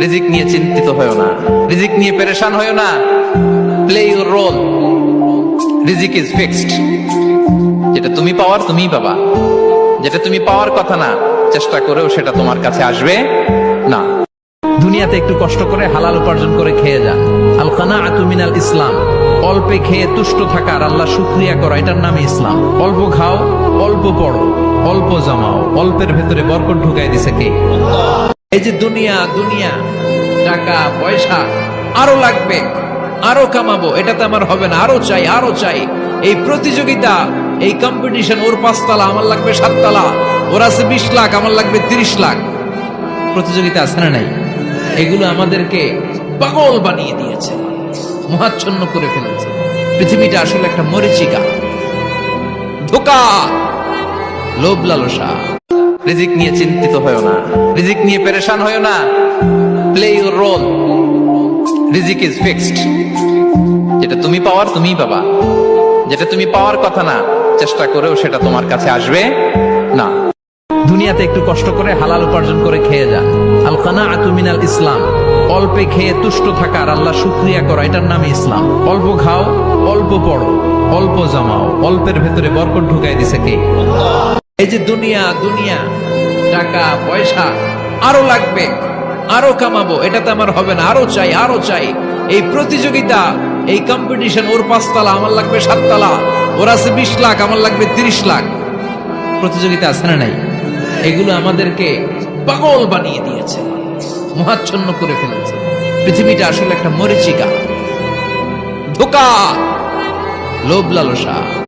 রিজিক নিয়ে চিন্তিত হয়ো না, রিজিক নিয়ে পেরেশান হয়ো না। Play your role. রিজিক ইজ ফিক্সড। যেটা তুমি পাওয়ার তুমিই পাবা, যেটা তুমি পাওয়ার কথা না চেষ্টা করেও সেটা তোমার কাছে আসবে না। দুনিয়াতে একটু কষ্ট করে হালাল উপার্জন করে খেয়ে যা। আল কানাআতু মিনাল ইসলাম। অল্পে খেয়ে তুষ্ট থাকা আর আল্লাহ শুকরিয়া করা, এটার নামে ইসলাম। অল্প খাও, অল্প পড়ো, অল্প জমাও, অল্পের ভেতরে বরকত ঢুকাই দিছে কে? এই যে দুনিয়া, দুনিয়া টাকা পয়সা আরো লাগবে, আরো কামাবো, এটাতে আমার হবে না, আরো চাই, আরো চাই। এই প্রতিযোগিতা, এই কম্পিটিশন, ওর 5 তলা আমার লাগবে 7 তলা, ওর আছে 20 লাখ আমার লাগবে 30 লাখ। প্রতিযোগিতা আছে না নাই? এগুলো আমাদেরকে পাগল বানিয়ে দিয়েছে, মোহাচ্ছন্ন করে ফেলেছে। পৃথিবীটা আসলে একটা মরীচিকা, ধোঁকা, লোভ লালসা। রিজিক নিয়ে চিন্তিত হয়ো না, রিজিক নিয়ে পেরেশান হয়ো না। Play your role. রিজিক ইজ ফিক্সড। যেটা তুমি পাওয়ার তুমিই পাবা, যেটা তুমি পাওয়ার কথা না চেষ্টা করেও সেটা তোমার কাছে আসবে না। দুনিয়াতে একটু কষ্ট করে হালাল উপার্জন করে খেয়ে যা। আল কানাআতু মিনাল ইসলাম। অল্পে খেয়ে তুষ্ট থাকা আর আল্লাহ শুকরিয়া করা, এটার নামে ইসলাম। অল্প খাও, অল্প পড়ো, অল্প জমাও, অল্পের ভেতরে বরকত ঢুকাই দিছে কে? এই যে দুনিয়া, দুনিয়া টাকা পয়সা আরো লাগবে, আরো কামাবো, এটাতে আমার হবে না, আরো চাই, আরো চাই। এই প্রতিযোগিতা, এই কম্পিটিশন, ওর 5 তলা আমার লাগবে 7 তলা, ওর আছে 20 লাখ আমার লাগবে 30 লাখ। প্রতিযোগিতা আছে না নাই? এগুলো আমাদেরকে পাগল বানিয়ে দিয়েছে, মোহাচ্ছন্ন করে ফেলেছে। পৃথিবীটা আসলে একটা মরীচিকা, ধোঁকা, লোভ লালসা।